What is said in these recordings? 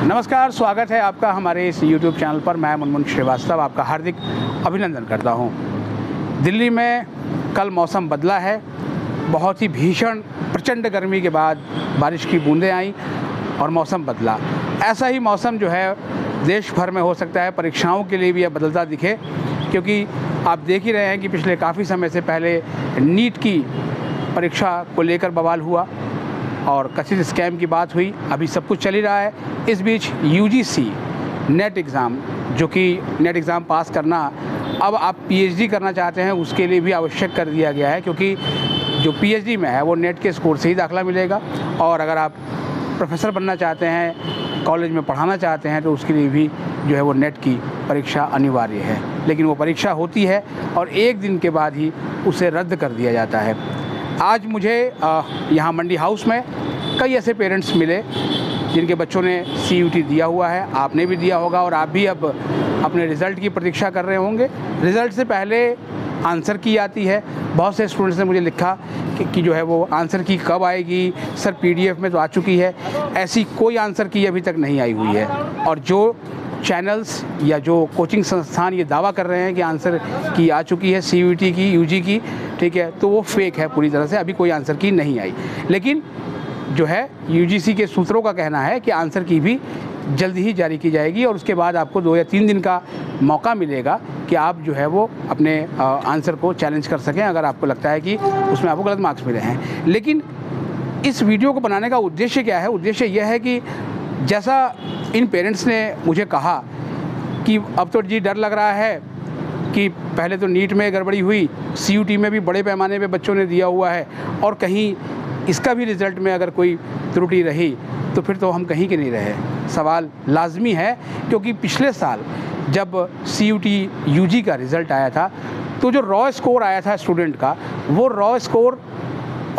नमस्कार, स्वागत है आपका हमारे इस YouTube चैनल पर। मैं मुनमुन श्रीवास्तव आपका हार्दिक अभिनंदन करता हूं। दिल्ली में कल मौसम बदला है। बहुत ही भीषण प्रचंड गर्मी के बाद बारिश की बूंदें आईं और मौसम बदला। ऐसा ही मौसम जो है देश भर में हो सकता है परीक्षाओं के लिए भी अब बदलता दिखे, क्योंकि आप देख ही रहे हैं कि पिछले काफ़ी समय से पहले नीट की परीक्षा को लेकर बवाल हुआ और कथित स्कैम की बात हुई। अभी सब कुछ चल ही रहा है। इस बीच यूजीसी नेट एग्ज़ाम, जो कि नेट एग्ज़ाम पास करना अब आप पीएचडी करना चाहते हैं उसके लिए भी आवश्यक कर दिया गया है, क्योंकि जो पीएचडी में है वो नेट के स्कोर से ही दाखिला मिलेगा। और अगर आप प्रोफेसर बनना चाहते हैं, कॉलेज में पढ़ाना चाहते हैं, तो उसके लिए भी जो है वो नेट की परीक्षा अनिवार्य है। लेकिन वो परीक्षा होती है और एक दिन के बाद ही उसे रद्द कर दिया जाता है। आज मुझे यहाँ मंडी हाउस में कई ऐसे पेरेंट्स मिले जिनके बच्चों ने CUT दिया हुआ है। आपने भी दिया होगा और आप भी अब अपने रिज़ल्ट की प्रतीक्षा कर रहे होंगे। रिज़ल्ट से पहले आंसर की आती है। बहुत से स्टूडेंट्स ने मुझे लिखा कि जो है वो आंसर की कब आएगी सर, PDF में तो आ चुकी है। ऐसी कोई आंसर की अभी तक नहीं आई हुई है। और जो चैनल्स या जो कोचिंग संस्थान ये दावा कर रहे हैं कि आंसर की आ चुकी है CUT की, UG की, ठीक है, तो वो फेक है पूरी तरह से। अभी कोई आंसर की नहीं आई। लेकिन जो है UGC के सूत्रों का कहना है कि आंसर की भी जल्दी ही जारी की जाएगी और उसके बाद आपको 2 या 3 दिन का मौका मिलेगा कि आप जो है वो अपने आंसर को चैलेंज कर सकें, अगर आपको लगता है कि उसमें आपको गलत मार्क्स मिले हैं। लेकिन इस वीडियो को बनाने का उद्देश्य क्या है? उद्देश्य यह है कि जैसा इन पेरेंट्स ने मुझे कहा कि अब तो जी डर लग रहा है कि पहले तो नीट में गड़बड़ी हुई, CUT में भी बड़े पैमाने पे बच्चों ने दिया हुआ है और कहीं इसका भी रिज़ल्ट में अगर कोई त्रुटि रही तो फिर तो हम कहीं के नहीं रहे। सवाल लाजमी है, क्योंकि पिछले साल जब CUT UG का रिज़ल्ट आया था तो जो रॉ स्कोर आया था स्टूडेंट का, वो रॉ स्कोर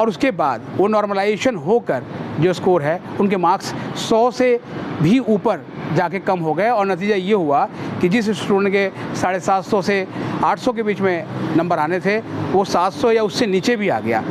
और उसके बाद वो नॉर्मलाइजेशन होकर जो स्कोर है उनके मार्क्स 100 से भी ऊपर जाके कम हो गए। और नतीजा ये हुआ कि जिस स्टूडेंट के 750 से 800 के बीच में नंबर आने थे, वो 700 या उससे नीचे भी आ गया।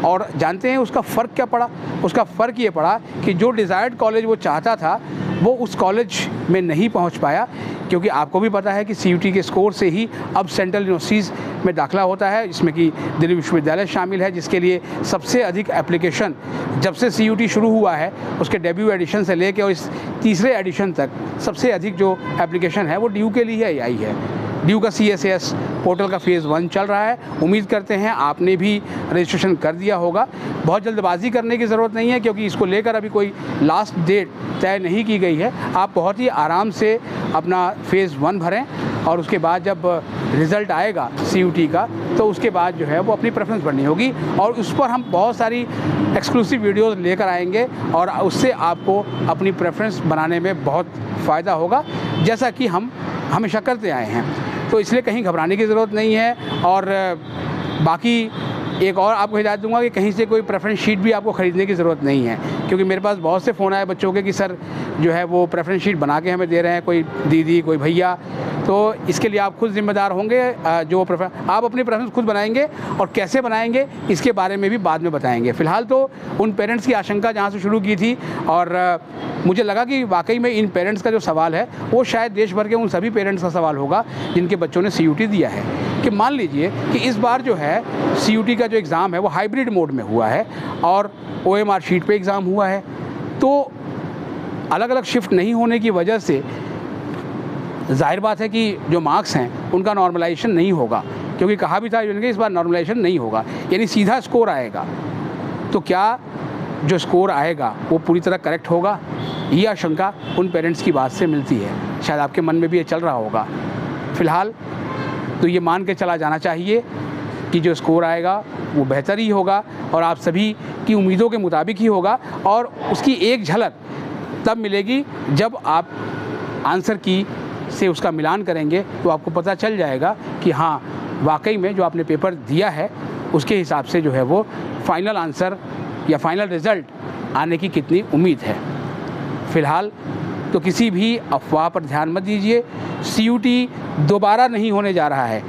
और जानते हैं उसका फ़र्क क्या पड़ा? उसका फ़र्क ये पड़ा कि जो डिज़ायर्ड कॉलेज वो चाहता था वो उस कॉलेज में नहीं पहुंच पाया, क्योंकि आपको भी पता है कि CUT के स्कोर से ही अब सेंट्रल यूनिवर्सिटीज़ में दाखिला होता है, जिसमें कि दिल्ली विश्वविद्यालय शामिल है, जिसके लिए सबसे अधिक एप्लीकेशन जब से CUT शुरू हुआ है उसके डेब्यू एडिशन से लेकर और इस तीसरे एडिशन तक सबसे अधिक जो एप्लीकेशन है वो DU के लिए आई है। DU का CSAS पोर्टल का फ़ेज़ 1 चल रहा है। उम्मीद करते हैं आपने भी रजिस्ट्रेशन कर दिया होगा। बहुत जल्दबाजी करने की ज़रूरत नहीं है, क्योंकि इसको लेकर अभी कोई लास्ट डेट तय नहीं की गई है। आप बहुत ही आराम से अपना फ़ेज़ 1 भरें और उसके बाद जब रिज़ल्ट आएगा CUT का तो उसके बाद जो है वो अपनी प्रेफरेंस भरनी होगी और उस पर हम बहुत सारी एक्सक्लूसिव वीडियोज़ लेकर आएंगे और उससे आपको अपनी प्रेफरेंस बनाने में बहुत फ़ायदा होगा, जैसा कि हम हमेशा करते आए हैं। तो इसलिए कहीं घबराने की ज़रूरत नहीं है। और बाकी एक और आपको हिदायत दूंगा कि कहीं से कोई प्रेफरेंस शीट भी आपको ख़रीदने की ज़रूरत नहीं है, क्योंकि मेरे पास बहुत से फ़ोन आए बच्चों के कि सर जो है वो प्रेफरेंस शीट बना के हमें दे रहे हैं, कोई दीदी कोई भैया। तो इसके लिए आप खुद ज़िम्मेदार होंगे। जो आप अपनी प्रेफरेंस खुद बनाएंगे और कैसे बनाएंगे इसके बारे में भी बाद में बताएंगे। फ़िलहाल तो उन पेरेंट्स की आशंका जहाँ से शुरू की थी, और मुझे लगा कि वाकई में इन पेरेंट्स का जो सवाल है वो शायद देश भर के उन सभी पेरेंट्स का सवाल होगा जिनके बच्चों ने CUT दिया है, कि मान लीजिए कि इस बार जो है CUT का जो एग्ज़ाम है वो हाइब्रिड मोड में हुआ है और OMR शीट पे एग्ज़ाम हुआ है। तो अलग अलग शिफ्ट नहीं होने की वजह से जाहिर बात है कि जो मार्क्स हैं उनका नॉर्मलाइजेशन नहीं होगा, क्योंकि कहा भी था कि इस बार नॉर्मलाइजेशन नहीं होगा, यानी सीधा स्कोर आएगा। तो क्या जो स्कोर आएगा वो पूरी तरह करेक्ट होगा? ये आशंका उन पेरेंट्स की बात से मिलती है। शायद आपके मन में भी ये चल रहा होगा। फ़िलहाल तो ये मान के चला जाना चाहिए कि जो स्कोर आएगा वो बेहतर ही होगा और आप सभी की उम्मीदों के मुताबिक ही होगा। और उसकी एक झलक तब मिलेगी जब आप आंसर की से उसका मिलान करेंगे, तो आपको पता चल जाएगा कि हाँ वाकई में जो आपने पेपर दिया है उसके हिसाब से जो है वो फाइनल आंसर या फाइनल रिज़ल्ट आने की कितनी उम्मीद है। फ़िलहाल तो किसी भी अफवाह पर ध्यान मत दीजिए। CUT दोबारा नहीं होने जा रहा है।